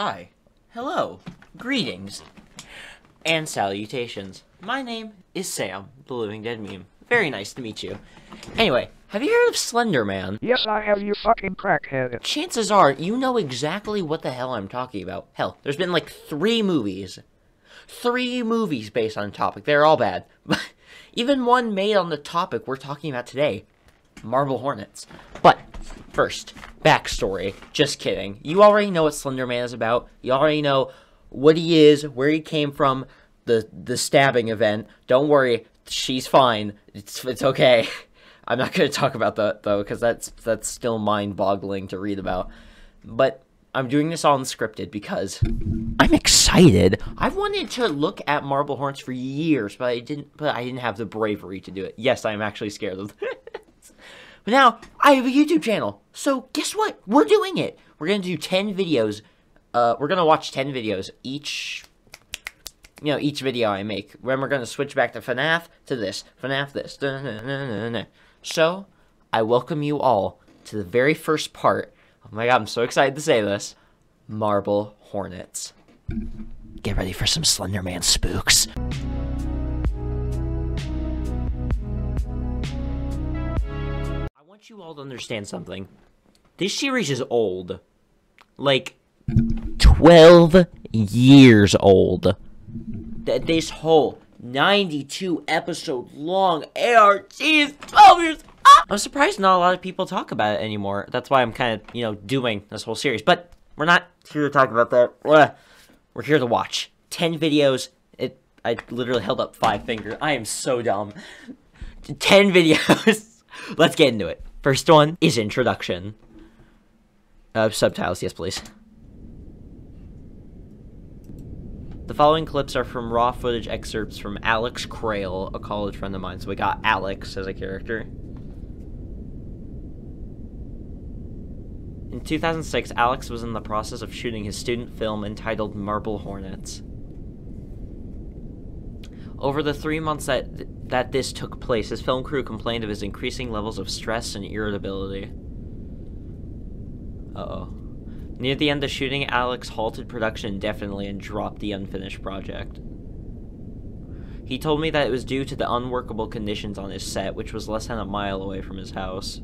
Hi, hello, greetings, and salutations. My name is Sam, the Living Dead Meme. Very nice to meet you. Anyway, have you heard of Slenderman? Yes, I have, you fucking crackhead. Chances are, you know exactly what the hell I'm talking about. Hell, there's been like 3 movies. 3 movies based on the topic. They're all bad. But even one made on the topic we're talking about today. Marble Hornets. But, first, backstory. Just kidding. You already know what Slenderman is about. You already know what he is, where he came from, the stabbing event. Don't worry, she's fine. It's okay. I'm not going to talk about that, though, because that's still mind-boggling to read about. But I'm doing this all unscripted because I'm excited. I've wanted to look at Marble Hornets for years, but I didn't have the bravery to do it. Yes, I'm actually scared of this. But now, I have a YouTube channel. So, guess what? We're doing it. We're going to do 10 videos. We're going to watch 10 videos each video I make. Then we're going to switch back to FNAF to this. FNAF this. So, I welcome you all to the very first part. Oh my god, I'm so excited to say this. Marble Hornets. Get ready for some Slenderman spooks. I want you all to understand something. This series is old. Like, 12 years old. This whole 92 episode long ARG is 12 years. I'm surprised not a lot of people talk about it anymore. That's why I'm kind of, doing this whole series. But we're not here to talk about that. We're here to watch 10 videos. I literally held up 5 fingers. I am so dumb. 10 videos. Let's get into it. First one is introduction. Subtitles, yes please. The following clips are from raw footage excerpts from Alex Crail, a college friend of mine. So we got Alex as a character. In 2006, Alex was in the process of shooting his student film entitled Marble Hornets. Over the 3 months that this took place, his film crew complained of his increasing levels of stress and irritability. Uh-oh. Near the end of shooting, Alex halted production indefinitely and dropped the unfinished project. He told me that it was due to the unworkable conditions on his set, which was less than a mile away from his house.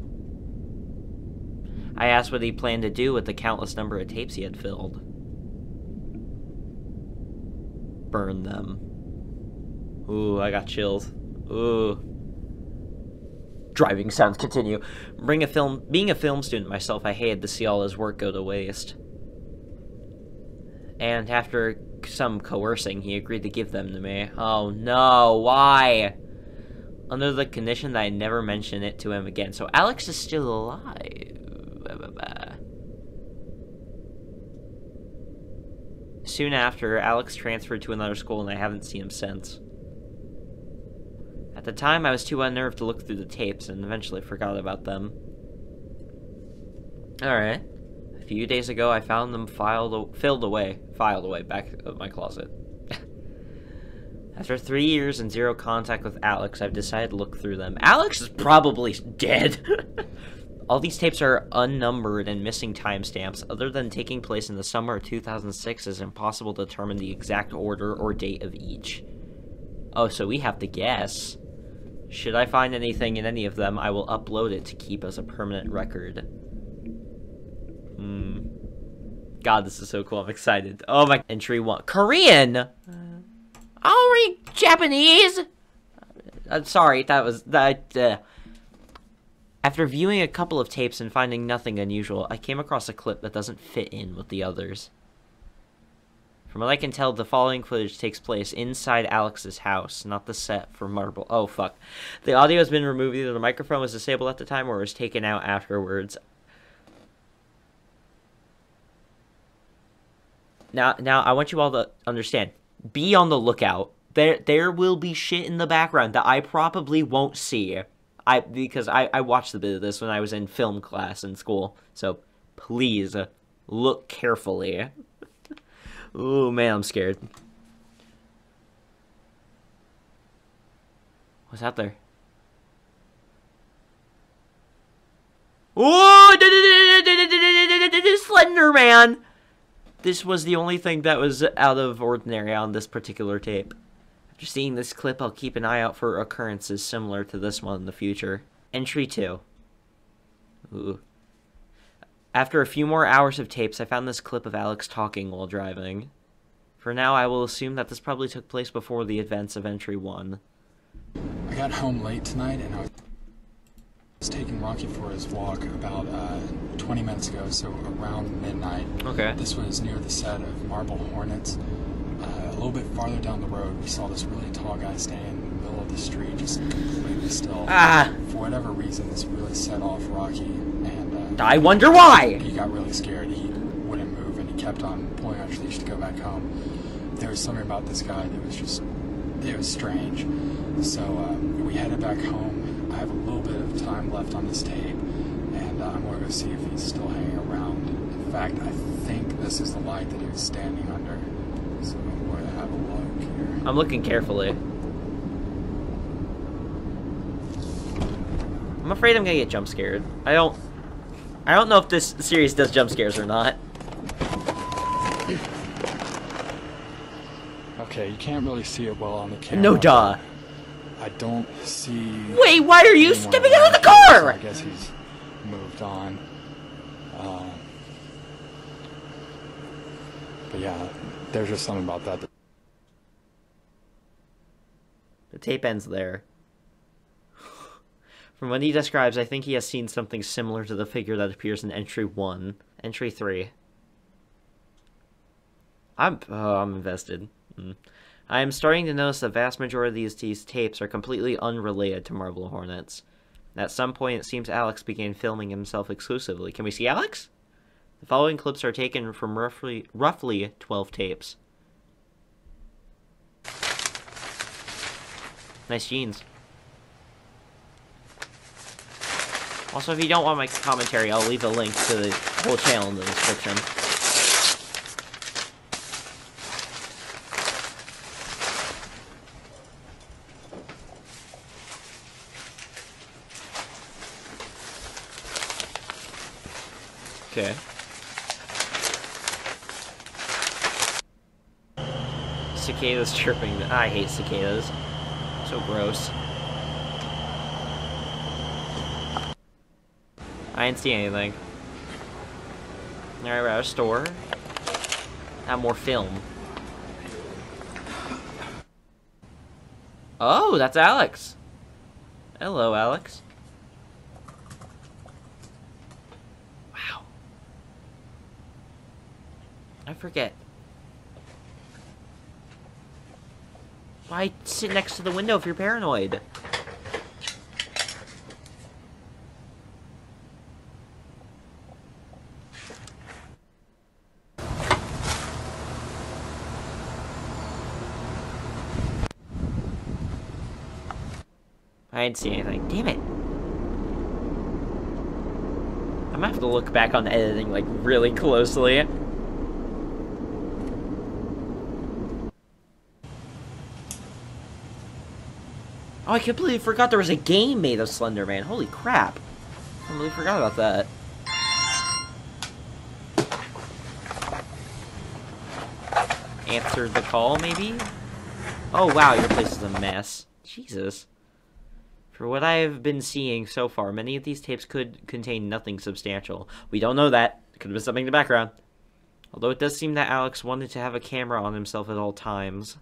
I asked what he planned to do with the countless number of tapes he had filled. Burn them. Ooh, I got chills. Ooh. Driving sounds continue. Being a film student myself, I hated to see all his work go to waste. And after some coercing, he agreed to give them to me. Oh no, why? Under the condition that I never mention it to him again. So Alex is still alive. Soon after, Alex transferred to another school and I haven't seen him since. At the time, I was too unnerved to look through the tapes and eventually forgot about them. Alright. A few days ago, I found them filed away back of my closet. After 3 years and 0 contact with Alex, I've decided to look through them. Alex is probably dead! All these tapes are unnumbered and missing timestamps. Other than taking place in the summer of 2006, it's impossible to determine the exact order or date of each. Oh, so we have to guess. Should I find anything in any of them, I will upload it to keep as a permanent record. God, this is so cool. I'm excited. Oh my... Entry 1. Korean! I'll read Japanese! I'm sorry, that was... After viewing a couple of tapes and finding nothing unusual, I came across a clip that doesn't fit in with the others. From what I can tell, the following footage takes place inside Alex's house, not the set for Marble. Oh, fuck. The audio has been removed. Either the microphone was disabled at the time or was taken out afterwards. Now, I want you all to understand. Be on the lookout. There will be shit in the background that I probably won't see. Because I watched a bit of this when I was in film class in school. So, please, look carefully. Ooh, man, I'm scared. What's out there? Ooh! Slenderman! This was the only thing that was out of ordinary on this particular tape. After seeing this clip, I'll keep an eye out for occurrences similar to this one in the future. Entry 2. Ooh. After a few more hours of tapes, I found this clip of Alex talking while driving. For now, I will assume that this probably took place before the events of Entry 1. I got home late tonight and I was taking Rocky for his walk about 20 minutes ago, so around midnight. Okay. This was near the set of Marble Hornets. A little bit farther down the road, we saw this really tall guy standing in the middle of the street, just completely still. For whatever reason, this really set off Rocky, and I wonder why! He got really scared. He wouldn't move, and he kept on pulling on his leash to go back home. There was something about this guy that was just, it was strange. So we headed back home. I have a little bit of time left on this tape, and I'm going to go see if he's still hanging around. In fact, I think this is the light that he was standing under. So I'm going to have a look here. I'm looking carefully. I'm afraid I'm gonna get jump scared. I don't know if this series does jump scares or not. Okay, you can't really see it well on the camera. No duh. I don't see... Wait, why are you stepping out of the So car? I guess he's moved on. But yeah, there's just something about that. The tape ends there. From what he describes, I think he has seen something similar to the figure that appears in Entry 1. Entry 3. I'm invested. I am starting to notice the vast majority of these tapes are completely unrelated to Marble Hornets. At some point, it seems Alex began filming himself exclusively. Can we see Alex? The following clips are taken from roughly 12 tapes. Nice jeans. Also, if you don't want my commentary, I'll leave a link to the whole channel in the description. Okay. Cicadas chirping. I hate cicadas. So gross. I didn't see anything. Alright, we're at a store. Have more film. Oh, that's Alex. Hello, Alex. Wow. I forget. Why sit next to the window if you're paranoid? I didn't see anything. Damn it. I'm gonna have to look back on the editing, like, really closely. Oh, I completely forgot there was a game made of Slenderman. Holy crap. I completely forgot about that. Answered the call, maybe? Oh, wow, your place is a mess. Jesus. For what I have been seeing so far, many of these tapes could contain nothing substantial. We don't know that. It could have been something in the background. Although it does seem that Alex wanted to have a camera on himself at all times.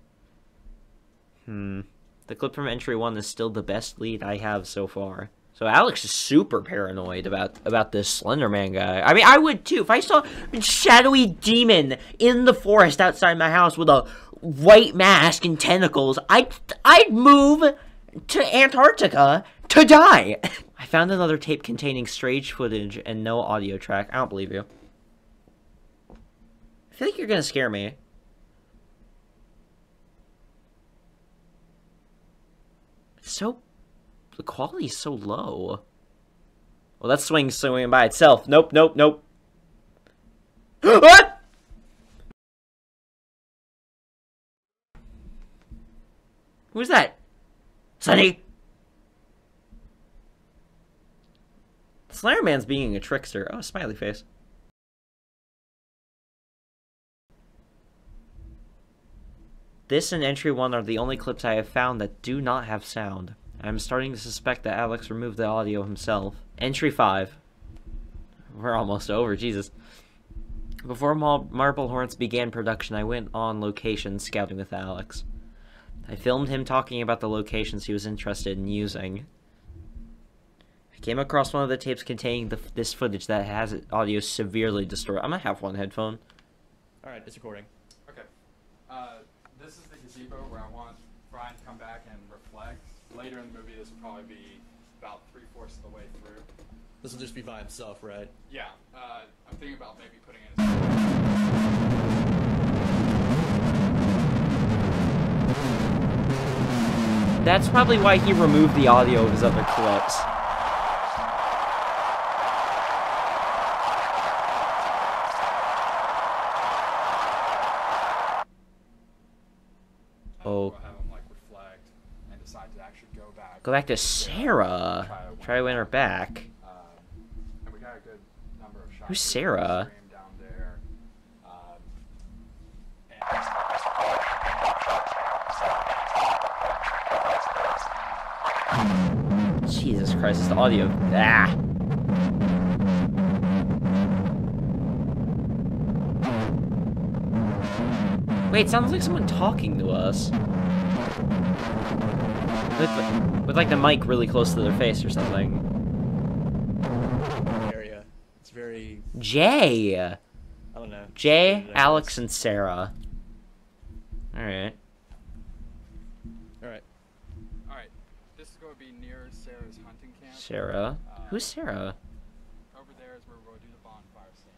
The clip from Entry 1 is still the best lead I have so far. So Alex is super paranoid about this Slenderman guy. I mean, I would too. If I saw a shadowy demon in the forest outside my house with a white mask and tentacles, I'd move to Antarctica to die. I found another tape containing strange footage and no audio track. I don't believe you. I feel like you're gonna scare me. The quality is so low. Well, that's swinging by itself. Nope, nope, nope. What? Who's that? Sonny? Slenderman's being a trickster. Oh, smiley face. This and entry 1 are the only clips I have found that do not have sound. I'm starting to suspect that Alex removed the audio himself. Entry 5. We're almost over, Jesus. Before Marble Hornets began production, I went on location scouting with Alex. I filmed him talking about the locations he was interested in using. I came across one of the tapes containing this footage that has audio severely distorted. I'm gonna have one headphone. Alright, it's recording. Okay. This is the gazebo where I want Brian to come back and reflect. Later in the movie, this will probably be about 3/4 of the way through. This will just be by himself, right? Yeah. I'm thinking about maybe putting in That's probably why he removed the audio of his other clips. Oh. Have him, like, reflect and decide to actually go back. Go back to Sarah. Try to win her back. And we got a good number of shots. Who's Sarah? Down there. Jesus Christ, it's the audio. Ah! Wait, it sounds like someone talking to us. With like the mic really close to their face or something. Area. It's very... Jay! I don't know. Jay, Alex, and Sarah. Alright. Alright. Alright. This is going to be near Sarah's hunting camp. Sarah? Who's Sarah? Over there is where we're going to do the bonfire scene.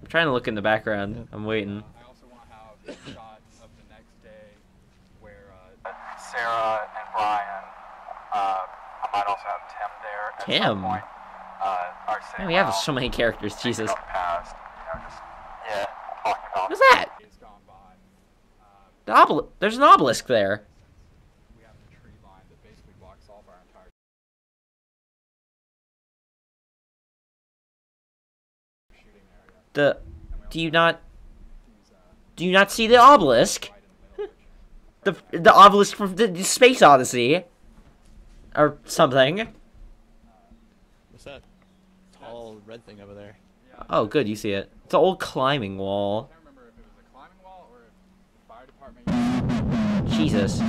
I'm trying to look in the background. I'm waiting. I also want to have a shot of the next day where Sarah and Brian, I might also have Tim there at Tim? some point. Are saying, Man, we have so many characters, Jesus. Past, just, yeah, talking about What's that? days gone by. There's an obelisk there. We have the tree line that basically blocks off our entire shooting area. Do you not see the obelisk? the obelisk from the Space Odyssey. Or something. What's that tall red thing over there? Oh, good, you see it. It's an old climbing wall. I can't remember if it was a climbing wall or if the fire department. Jesus.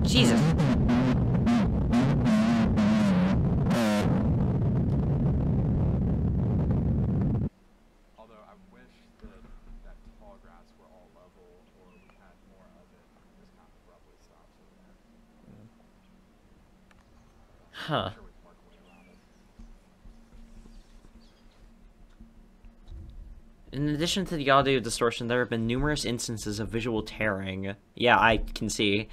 Jesus. Although I wish that tall grass were all level, or we had more of it. Just kind of abruptly stops over there. Huh. I'm sure we can work a way around it. In addition to the audio distortion, there have been numerous instances of visual tearing. Yeah, I can see.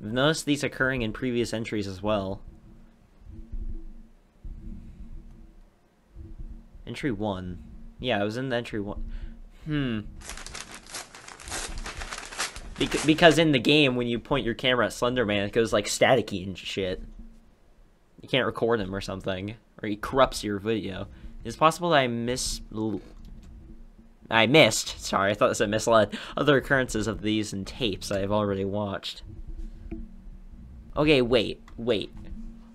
I've noticed these occurring in previous entries as well. Entry 1. Yeah, it was in the entry 1. Because in the game, when you point your camera at Slenderman, it goes like staticky and shit. You can't record him or something. Or he corrupts your video. It's possible that I missed, sorry, I thought it said misled, other occurrences of these in tapes I have already watched. Okay, wait.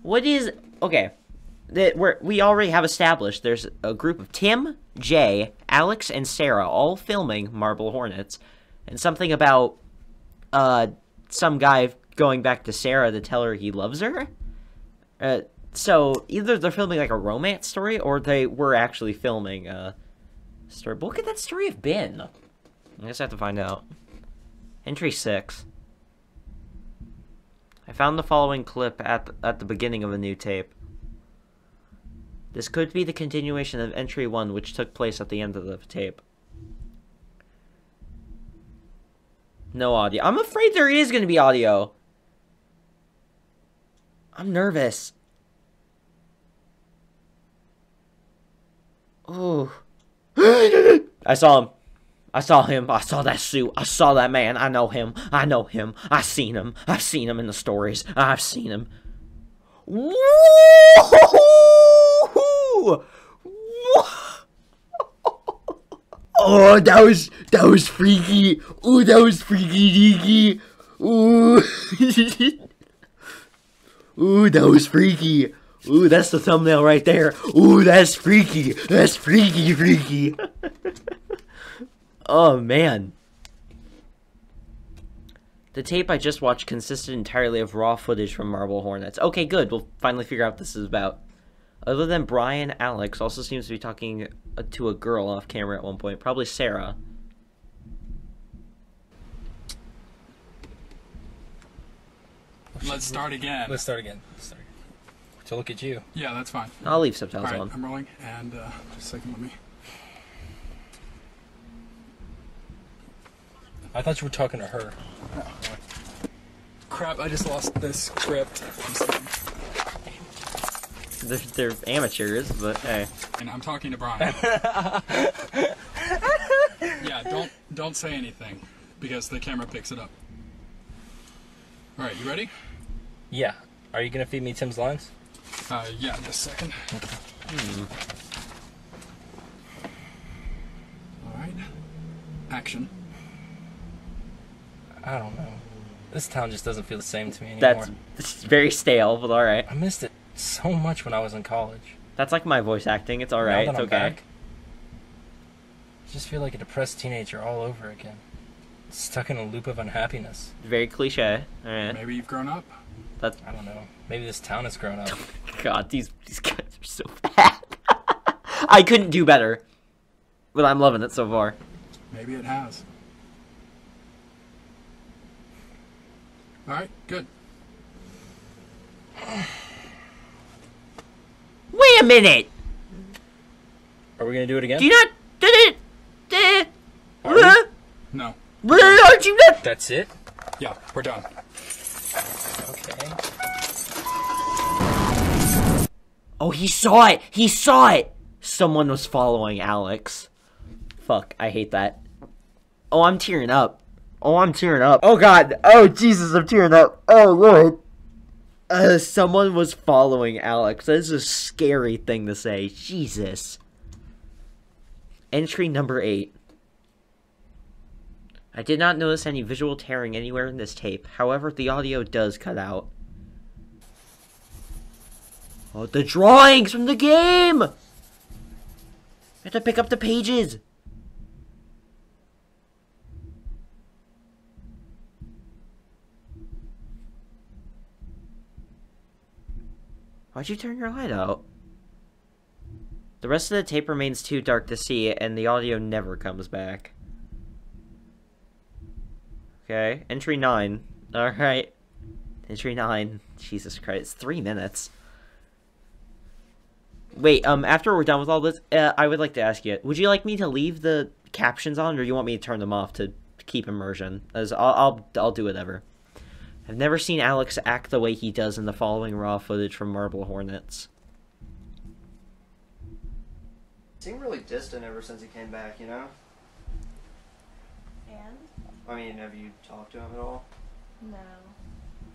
What is, okay, we already have established there's a group of Tim, Jay, Alex, and Sarah all filming Marble Hornets, and something about, some guy going back to Sarah to tell her he loves her? So, either they're filming, like, a romance story, or they were actually filming, story. But what could that story have been? I guess I have to find out. Entry 6. I found the following clip at the beginning of a new tape. This could be the continuation of Entry 1, which took place at the end of the tape. No audio. I'm afraid there is going to be audio. I'm nervous. Ooh. I saw him. I saw him. I saw that suit. I saw that man. I know him. I know him. I've seen him. I've seen him in the stories. I've seen him. Woo! Oh, that was freaky. Ooh, that was freaky deaky. Ooh. Ooh, that was freaky. Ooh, that's the thumbnail right there. Ooh, that's freaky. That's freaky. Oh, man. The tape I just watched consisted entirely of raw footage from Marble Hornets. Okay, good. We'll finally figure out what this is about. Other than Brian, Alex also seems to be talking to a girl off camera at one point. Probably Sarah. Let's start again. Let's start again. To look at you. Yeah, that's fine. I'll leave subtitles All right, on. I'm rolling, and just a second, let me. I thought you were talking to her. Crap, I just lost this script. They're amateurs, but hey. And I'm talking to Brian. Yeah, don't say anything, because the camera picks it up. All right, you ready? Yeah. Are you gonna feed me Tim's lines? Yeah, just a second. All right. Action. I don't know. This town just doesn't feel the same to me anymore. That's very stale, but alright. I missed it so much when I was in college. That's like my voice acting. It's alright. Now It's that I'm okay. back, I just feel like a depressed teenager all over again. Stuck in a loop of unhappiness. Very cliche. Alright. Maybe you've grown up. I don't know. Maybe this town has grown up. God, these guys are so bad. I couldn't do better. But I'm loving it so far. Maybe it has. All right, good. Wait a minute! Are we gonna do it again? Do you not... No. Aren't you not... That's it? Yeah, we're done. Okay. Oh, he saw it! He saw it! Someone was following Alex. Fuck, I hate that. Oh, I'm tearing up. Oh, God. Oh, Jesus, I'm tearing up. Oh, Lord. Someone was following Alex. That is a scary thing to say. Jesus. Entry number 8. I did not notice any visual tearing anywhere in this tape. However, the audio does cut out. Oh, the drawings from the game! I have to pick up the pages. Why'd you turn your light out? The rest of the tape remains too dark to see, and the audio never comes back. Okay, entry 9. Alright. Entry 9. Jesus Christ, it's 3 minutes. Wait, after we're done with all this, I would like to ask you, would you like me to leave the captions on, or do you want me to turn them off to keep immersion? As I'll do whatever. I've never seen Alex act the way he does in the following raw footage from Marble Hornets. Seemed really distant ever since he came back, you know? And? I mean, have you talked to him at all? No.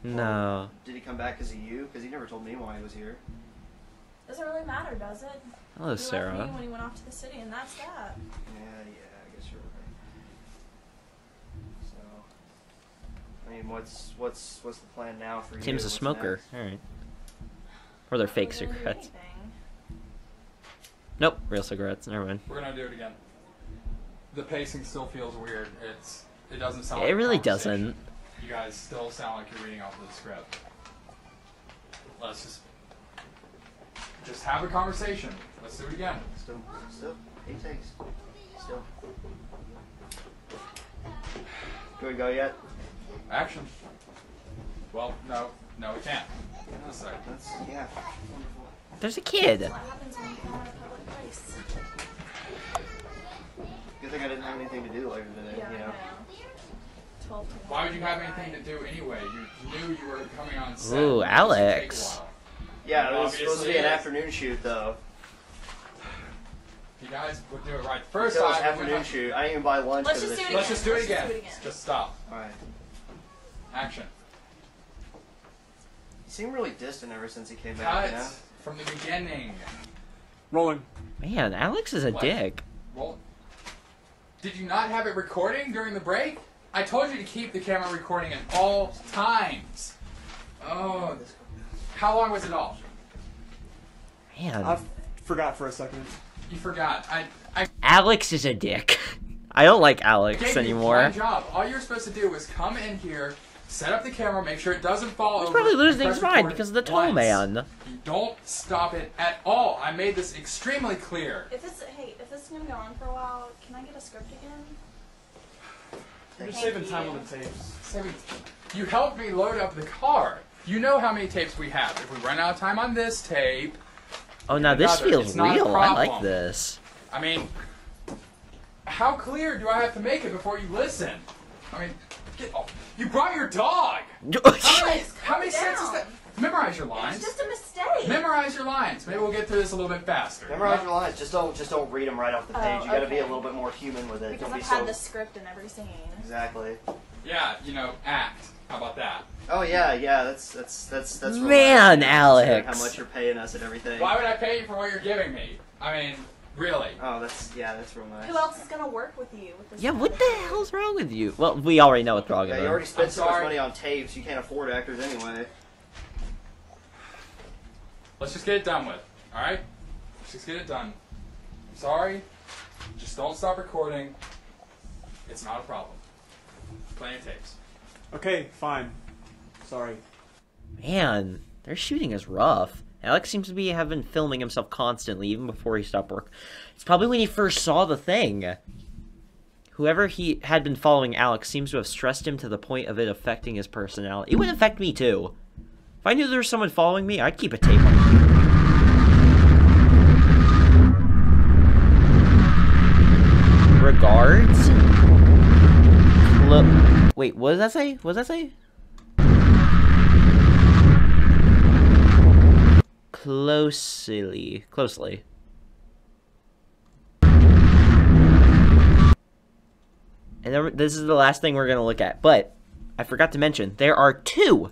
No. Did he come back because of you? Because he never told me why he was here. Doesn't really matter, does it? Hello, He left Sarah. me when he went off to the city, and that's that. Yeah, I guess you're right. So, I mean, what's the plan now for you? Tim's a What's smoker. next? Alright. Or they're fake Not really gonna do cigarettes. anything. Nope, real cigarettes. Never mind. We're gonna do it again. The pacing still feels weird. It doesn't sound. It like a really conversation. doesn't. You guys still sound like you're reading off of the script. Let's just have a conversation. Let's do it again. Still, 8 takes. Still. Can we go yet? Action. Well, no, we can't. Just a second. That's, yeah. Wonderful. There's a kid. What happens when you come out of a public place? Good thing I didn't have anything to do later today, Yeah, you I know? know. 12 to Why would you have 1. anything to do anyway? You knew you were coming on set. Ooh, This would take a Alex. while. Yeah, It it was supposed to obviously be an is. afternoon shoot, though. You guys would do it right the first So it was time. afternoon shoot. I didn't even buy lunch. Let's 'cause of just this do it shoot. Let's just do it Let's just again. do it again. Just stop. Alright. Action. He seemed really distant ever since he came back, Cut you know? from the beginning. Rolling. Man, Alex is a What? dick. Roll. Did you not have it recording during the break? I told you to keep the camera recording at all times. Oh, how long was it off? Man. I forgot for a second. You forgot. Alex is a dick. I don't like Alex gave anymore. you one job. All you're supposed to do was come in here, set up the camera, make sure it doesn't fall over. He's probably losing press his mind record because of the tall once. man. You don't stop it at all. I made this extremely clear. If this is gonna go on for a while, can I get a script again? You're just saving time on the tapes. You helped me load up the car. You know how many tapes we have. If we run out of time on this tape... Oh, now this another. feels It's not a real. I problem. like this. I mean, how clear do I have to make it before you listen? I mean, get off. You brought your dog! How many sets is that? Memorize your lines. It's just a mistake. Memorize your lines. Maybe we'll get through this a little bit faster. Memorize your lines. Just don't read them right off the page. Oh, You got to be a okay. little bit more human with it. Because Don't I've be had so... the script in every scene. Exactly. Yeah, you know, act. How about that? Oh yeah. That's real Man, nice. Alex. How much you're paying us and everything. Why would I pay you for what you're giving me? I mean, really? Oh, that's real nice. Who else is gonna work with you with this? Yeah, what the hell's wrong with you? Well, we already know what's wrong with Yeah, you him. already spent I'm so much sorry. money on tapes. You can't afford actors anyway. Let's just get it done with. Alright? Let's just get it done. Sorry. Just don't stop recording. It's not a problem. Plenty of tapes. Okay, fine. Sorry. Man, their shooting is rough. Alex seems to have been filming himself constantly, even before he stopped work. It's probably when he first saw the thing. Whoever he had been following Alex seems to have stressed him to the point of it affecting his personality. It would affect me too. If I knew there was someone following me, I'd keep a tape on. Regards? Wait, what does that say? What does that say? Closely. And then this is the last thing we're going to look at. But I forgot to mention, there are 2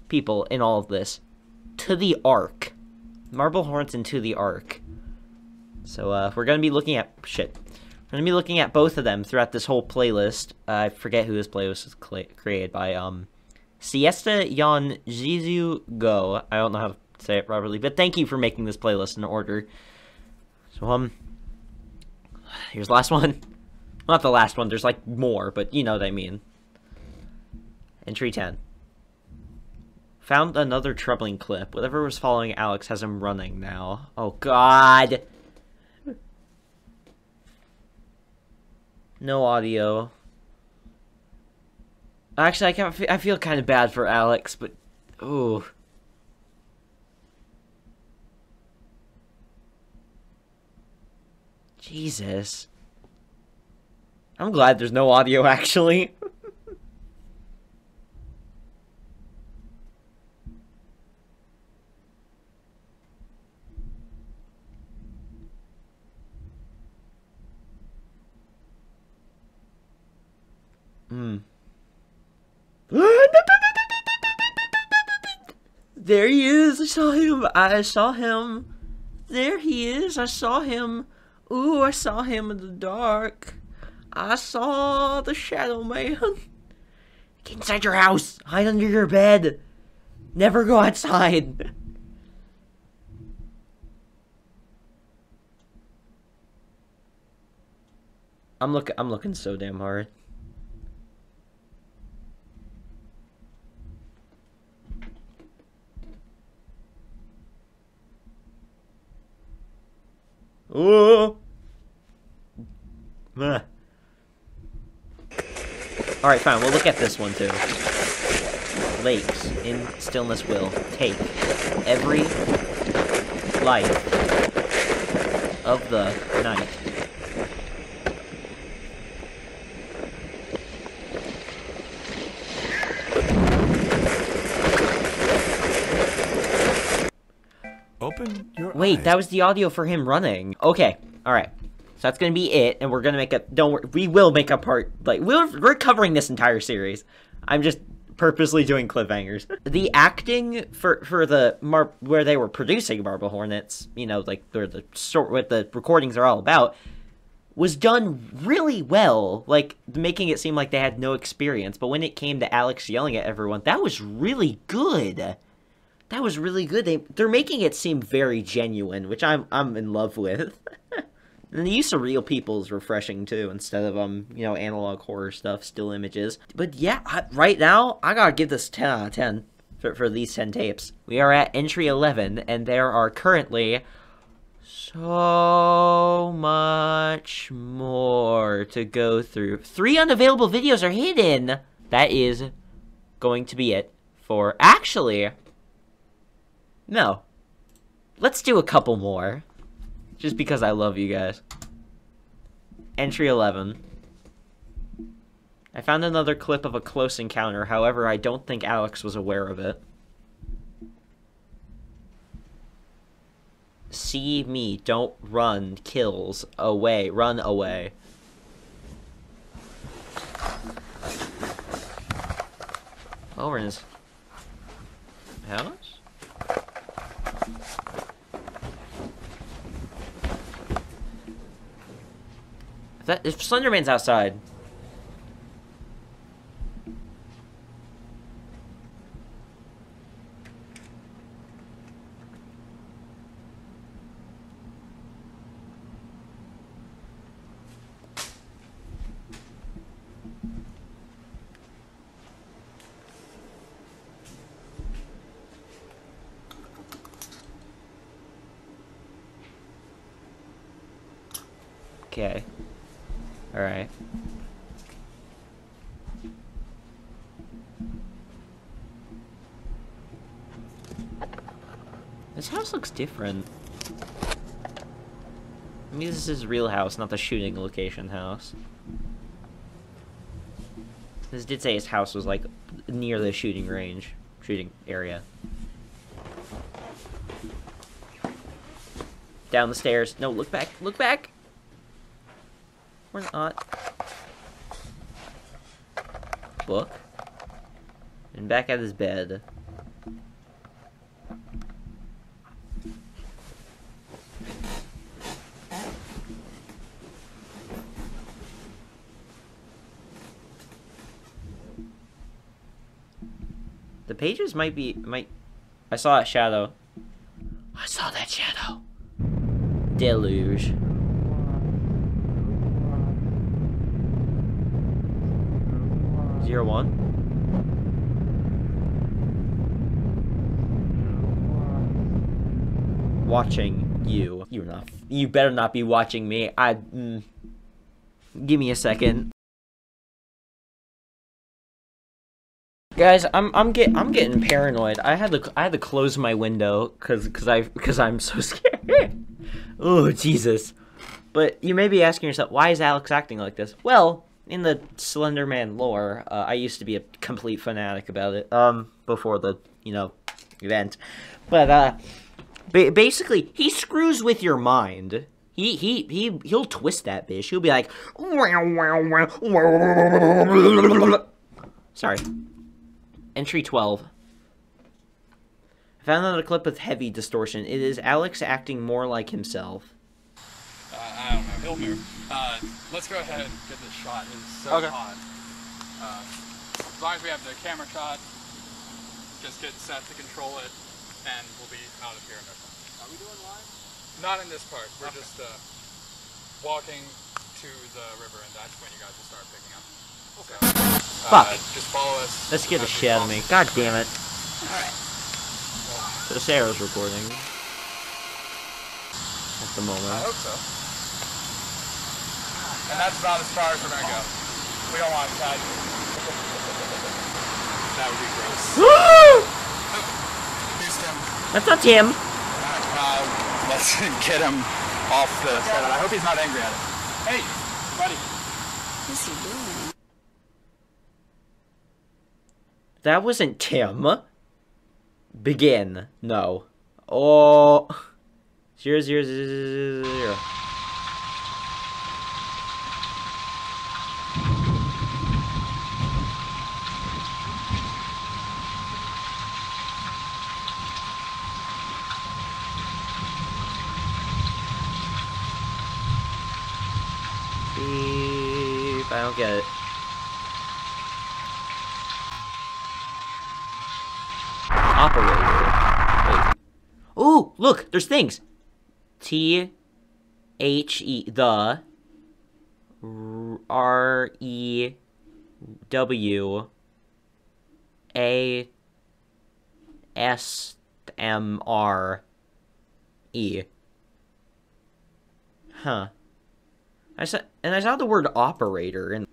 people in all of this. To the Ark. Marble Hornets and To the Ark. So we're going to be looking at... Shit. We're going to be looking at both of them throughout this whole playlist. I forget who this playlist is created by. Siesta Yon Jizu Go. I don't know how to say it properly. But thank you for making this playlist in order. So, here's the last one. Not the last one, there's like more, but you know what I mean. Entry 10. Found another troubling clip. Whatever was following Alex has him running now. Oh god! No audio. Actually, I feel kind of bad for Alex, but... Ooh. Jesus. I'm glad there's no audio, actually. There he is. I saw him. There he is. I saw him. Ooh, I saw him in the dark. I saw the shadow man. Get inside your house. Hide under your bed. Never go outside. I'm looking so damn hard. Oh. Alright, fine. We'll look at this one, too. Lakes in stillness will take every light of the night. Open your Wait, eyes. that was the audio for him running. Okay, alright. So that's gonna be it, and we're gonna make a... Don't worry, we will make a part... Like, we're covering this entire series. I'm just purposely doing cliffhangers. The acting for the... where they were producing Marble Hornets, you know, like, where the recordings are all about, was done really well, like, making it seem like they had no experience, but when it came to Alex yelling at everyone, that was really good. That was really good. They're making it seem very genuine, which I'm in love with. And the use of real people is refreshing, too, instead of, analog horror stuff, still images. But yeah, right now, I gotta give this 10 out of 10 for these 10 tapes. We are at entry 11, and there are currently so much more to go through. 3 unavailable videos are hidden! That is going to be it for... Actually... No. Let's do a couple more. Just because I love you guys. Entry 11. I found another clip of a close encounter, however, I don't think Alex was aware of it. See me, don't run, kills, away, run away. Oh, we're in his house? If Slenderman's outside. Okay. Alright. This house looks different. I mean, this is his real house, not the shooting location house. This did say his house was, like, near the shooting range. Shooting area. Down the stairs. No, look back. Look back! We're not. Book. And back at his bed. The pages might... I saw a shadow. I saw that shadow. Deluge. Zero one. Watching you. You better not be watching me. Give me a second. Guys, I'm getting paranoid. I had to close my window cause I'm so scared. Oh Jesus. But you may be asking yourself, why is Alex acting like this? Well, in the Slenderman lore, I used to be a complete fanatic about it, before the, event. But, basically, he screws with your mind. He'll twist that bitch. He'll be like, sorry. Entry 12. I found another clip with heavy distortion. It is Alex acting more like himself. I don't know. He'll move. Let's go ahead and get this shot. It's so hot. As long as we have the camera shot, just get set to control it, and we'll be out of here in no time. Are we doing live? Not in this part. We're just walking to the river, and that's when you guys will start picking up. Okay. Fuck. Just follow us. That scared the shit out of me. God damn it. Alright. So Sarah's recording. At the moment. I hope so. And that's about as far as we're gonna go. We don't want that. That would be gross. Woo! Here's Tim. That's not Tim. Let's get him off the set. I hope he's not angry at it. Hey, buddy. What's he doing? That wasn't Tim. Begin. No. Oh. 0, 0, 0, 0. But I don't get it. Operator. Wait. Ooh, look, there's things. T-H-E, the R-E-W-A-S-M-R-E. Huh. I saw the word operator in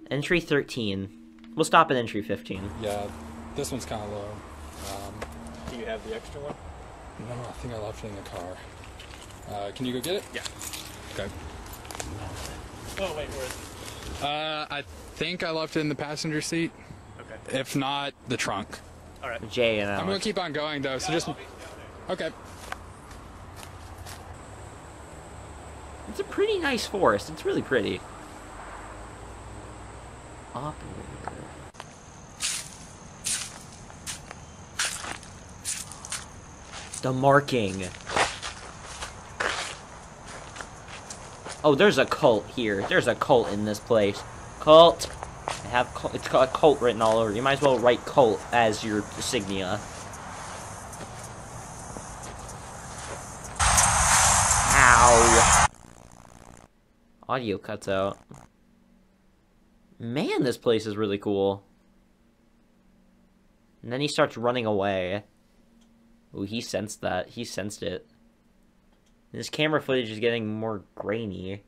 entry 13. We'll stop at entry 15. Yeah, this one's kind of low. Do you have the extra one? No, I think I left it in the car. Can you go get it? Yeah. Okay. Oh, wait, where is it? I think I left it in the passenger seat. Okay. If not, the trunk. All right. Jay and I'm Alex. gonna keep on going though, so just... Okay. It's a pretty nice forest. It's really pretty. Operator. The marking. Oh, there's a cult here. There's a cult in this place. Cult. I have cult. It's got cult written all over. You might as well write cult as your insignia. Ow. Audio cuts out. Man, this place is really cool. And then he starts running away. Ooh, he sensed that. He sensed it. This camera footage is getting more grainy.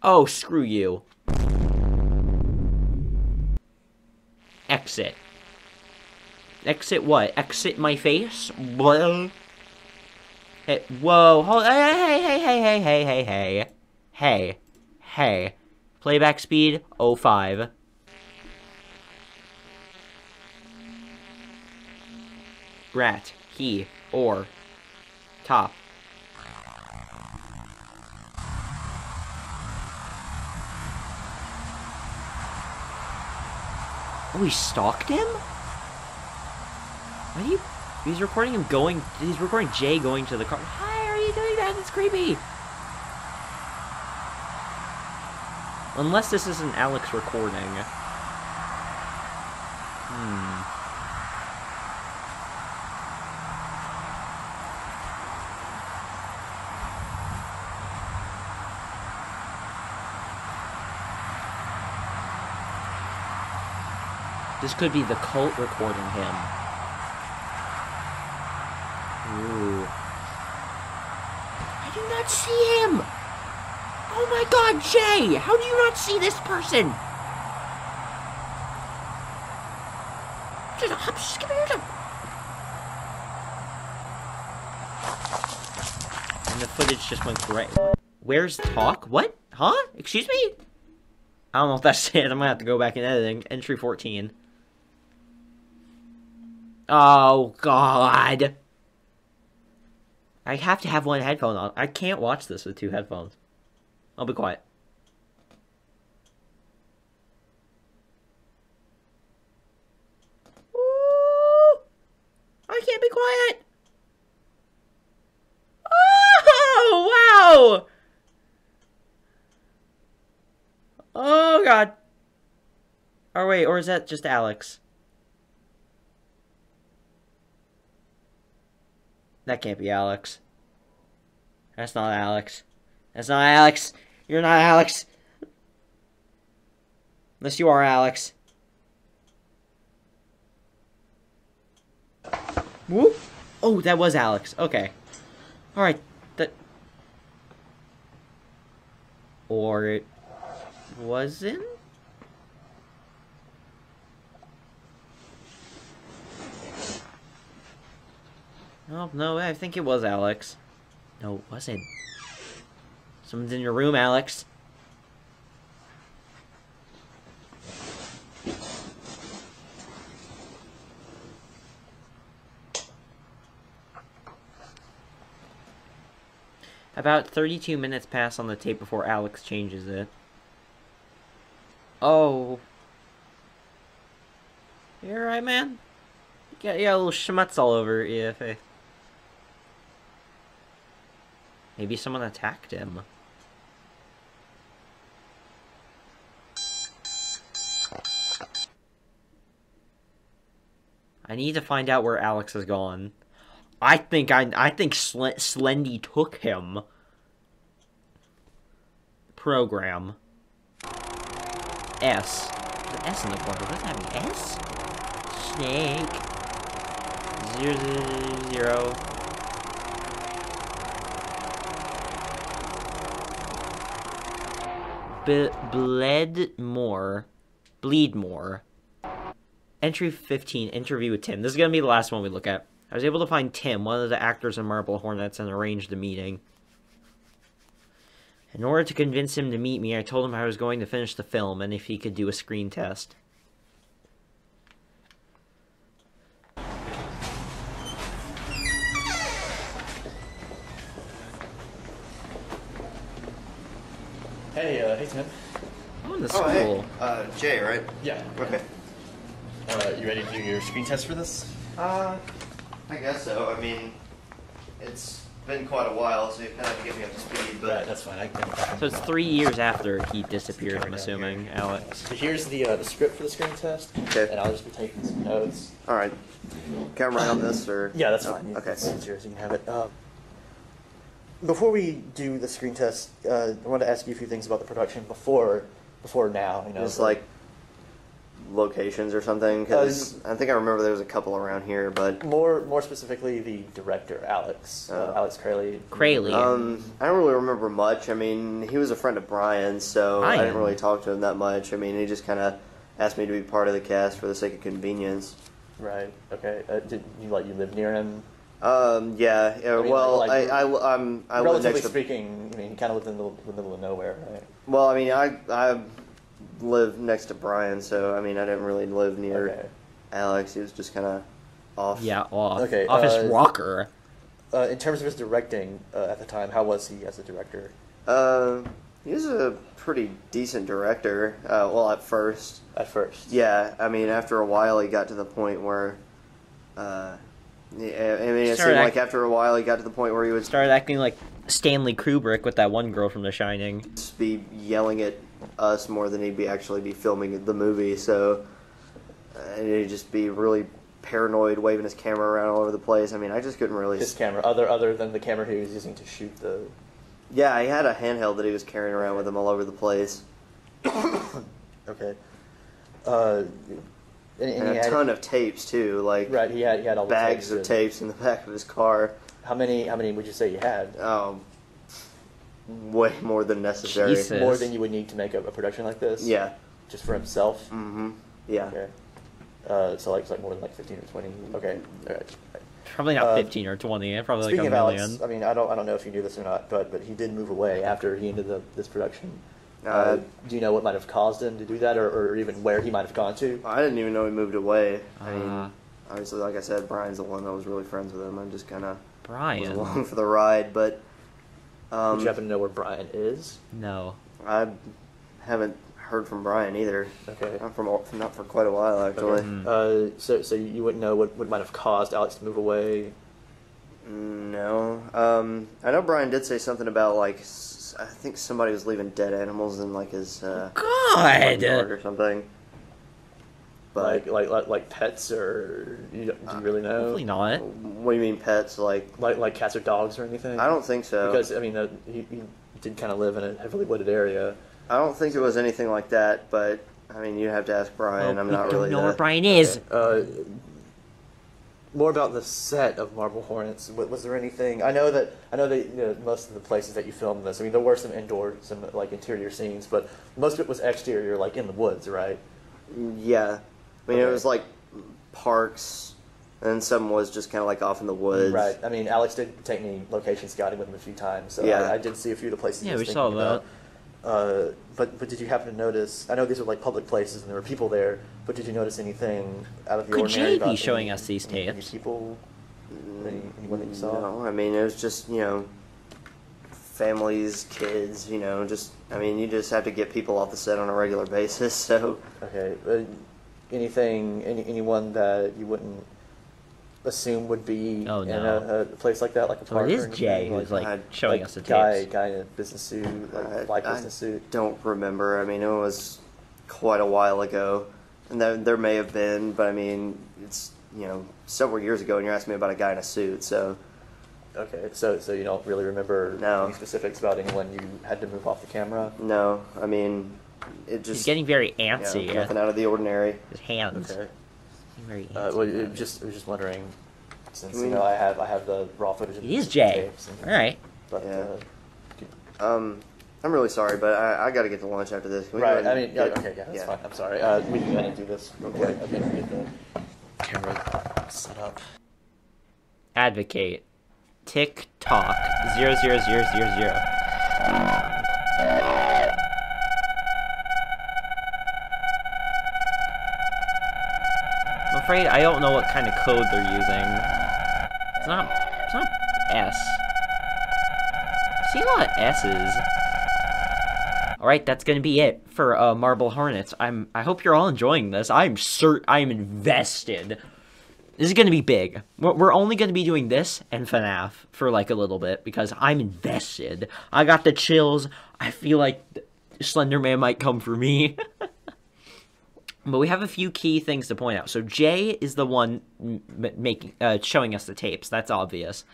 Oh, screw you. Exit. Exit what? Exit my face? Blah. Hey, whoa, hold, hey. Playback speed, 05. Rat, he, or, top. Oh, he stalked him? Why do you... He's recording him going... He's recording Jay going to the car. Why are you doing that? It's creepy. Unless this is an Alex recording. This could be the cult recording him. Ooh. I do not see him! Oh my god, Jay! How do you not see this person? Just come here. And the footage just went great. Where's talk? What? Huh? Excuse me? I don't know if that's it. I'm gonna have to go back in editing. Entry 14. Oh, God. I have to have one headphone on. I can't watch this with two headphones. I'll be quiet. Ooh, I can't be quiet. Oh, wow. Oh, God. Oh, wait, or is that just Alex? That can't be Alex. That's not Alex. That's not Alex. You're not Alex. Unless you are Alex. Whoop. Oh, that was Alex. Okay. Alright. That... Or it wasn't? Oh, no, I think it was Alex. No, it wasn't. Someone's in your room, Alex. About 32 minutes pass on the tape before Alex changes it. Oh. You alright, man? You got a little schmutz all over your face. Maybe someone attacked him. I need to find out where Alex has gone. I think Slendy took him. Program. S. There's an S in the corner. Doesn't have an S? Snake. 000. Bleed more. Entry 15, interview with Tim. This is going to be the last one we look at. I was able to find Tim, one of the actors in Marble Hornets, and arrange the meeting. In order to convince him to meet me, I told him I was going to finish the film, and if he could do a screen test. Hey Tim. I'm in the Oh, school. hey. Jay, right? Yeah. Okay. You ready to do your screen test for this? I guess so. I mean, it's been quite a while, so you kind of have to get me up to speed, but... Right, that's fine. I can So it's 3 years after he disappeared, I'm assuming, Alex. So here's the script for the screen test. Okay. And I'll just be taking some notes. Alright. Can I write on this, or...? Yeah, that's fine. Okay. It's yours. You can have it. Before we do the screen test, I wanted to ask you a few things about the production before now. You know, Just like locations or something, because I think I remember there was a couple around here, but... more specifically, the director, Alex. Alex Crayley. I don't really remember much. I mean, he was a friend of Brian's, so I didn't really talk to him that much. I mean, he just kind of asked me to be part of the cast for the sake of convenience. Right. Okay. Did you live near him? Yeah. I mean, well, I live relatively next to... speaking, I mean, he kind of lived in the middle of nowhere, right? Well, I mean, I live next to Brian, so I mean, I didn't really live near Alex. He was just kind of off. Yeah, off. Okay, Off his rocker. In terms of his directing at the time, how was he as a director? He was a pretty decent director. Well, at first. At first. Yeah, I mean, after a while, he got to the point where. I mean, it seemed like after a while, he got to the point where he would started acting like Stanley Kubrick with that one girl from The Shining. Be yelling at us more than he'd actually be filming the movie. So, and he'd just be really paranoid, waving his camera around all over the place. I mean, I just couldn't really... His camera, other than the camera he was using to shoot the... Yeah, he had a handheld that he was carrying around with him all over the place. Okay. And a ton of tapes too, like right. He had all the bags of tapes in the back of his car. How many would you say you had? Way more than necessary. Jesus. More than you would need to make a production like this. Yeah. Just for himself. Mm-hmm. Yeah. Okay. So like more than like 15 or 20. Okay. All right. Probably not 15 or 20. Probably like speaking a of million. Alex, I mean, I don't know if you knew this or not, but he did move away after he ended this production. Do you know what might have caused him to do that, or even where he might have gone to? I didn't even know he moved away. I mean, obviously, like I said, Brian's the one that was really friends with him. I'm just kind of was along for the ride, but... Would you happen to know where Brian is? No. I haven't heard from Brian either. Okay. Not for quite a while, actually. Okay. So you wouldn't know what might have caused Alex to move away? No. I know Brian did say something about, like... I think somebody was leaving dead animals in like his yard or something. But like pets, or do you really know? Hopefully not. What do you mean pets? Like cats or dogs or anything? I don't think so. Because I mean, he did kind of live in a heavily wooded area. I don't think it was anything like that. But I mean, you have to ask Brian. I'm not really. We don't know where Brian is. More about the set of Marble Hornets. Was there anything? I know that most of the places that you filmed this. I mean, there were some like interior scenes, but most of it was exterior, like in the woods, right? Yeah, I mean it was like parks, and some was just kind of like off in the woods. Right. I mean, Alex did take me location scouting with him a few times, so yeah. I did see a few of the places. Yeah, we saw that. But did you happen to notice? I know these are like public places and there were people there, but did you notice anything out of the ordinary? Could Jay be showing us these tapes? Any people? Anyone that you saw? No, I mean it was just families, kids. Just I mean you just have to get people off the set on a regular basis. So okay. anyone that you wouldn't assume would be Oh, in no. a place like that, like a So park? it or is anything? Jay who's showing us the guy tapes. in a business suit, like black business suit. Don't remember. I mean, it was quite a while ago, and there may have been, but I mean, it's several years ago, and you're asking me about a guy in a suit, so. Okay, so you don't really remember No. any specifics about anyone you had to move off the camera? No, I mean, it just He's getting very antsy. nothing out of the ordinary. His hands. Okay. Getting very Well, antsy. I was just wondering, since I have the raw footage. Of It is the Jay. tapes and- All right. But, Yeah. I'm really sorry, but I got to get to lunch after this. Can we go right. ahead I and mean, get- okay, yeah, that's yeah. fine. I'm sorry. We can go ahead and do this real quick. Okay, get the camera set up. Advocate. Tick tock 00000. I'm afraid I don't know what kind of code they're using. It's not S. I see a lot of S's. Alright, that's gonna be it for Marble Hornets. I hope you're all enjoying this. I'm invested. This is gonna be big. We're only gonna be doing this and FNAF for like a little bit because I'm invested. I got the chills. I feel like Slenderman might come for me. But we have a few key things to point out. So Jay is the one showing us the tapes. That's obvious.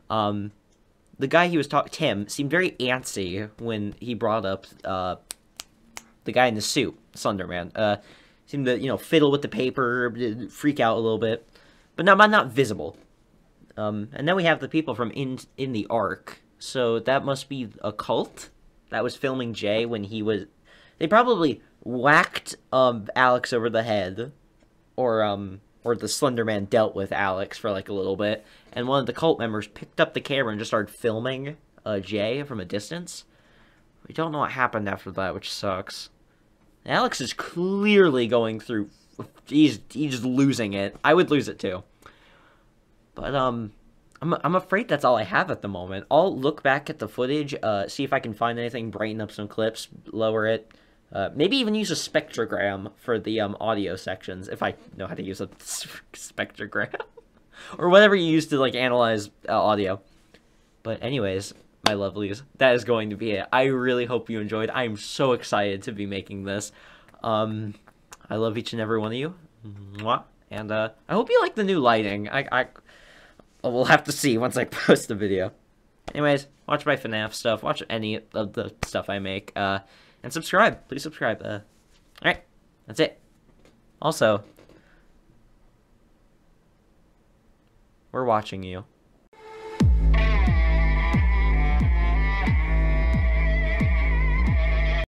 The guy he was Tim, seemed very antsy when he brought up the guy in the suit, Slenderman. Seemed to fiddle with the paper, freak out a little bit, but not visible. And then we have the people from in the Ark. So that must be a cult that was filming Jay when he was. They probably whacked Alex over the head, or the Slenderman dealt with Alex for like a little bit, and one of the cult members picked up the camera and just started filming Jay from a distance. We don't know what happened after that, which sucks. Alex is clearly going through. He's losing it. I would lose it too. But I'm afraid that's all I have at the moment. I'll look back at the footage, see if I can find anything, brighten up some clips, lower it. Maybe even use a spectrogram for the audio sections, if I know how to use a spectrogram. Or whatever you use to, like, analyze audio. But anyways, my lovelies, that is going to be it. I really hope you enjoyed. I am so excited to be making this. I love each and every one of you. Mwah. And I hope you like the new lighting. We'll have to see once I post the video. Anyways, watch my FNAF stuff. Watch any of the stuff I make. And subscribe. Please subscribe. Alright. That's it. Also, we're watching you.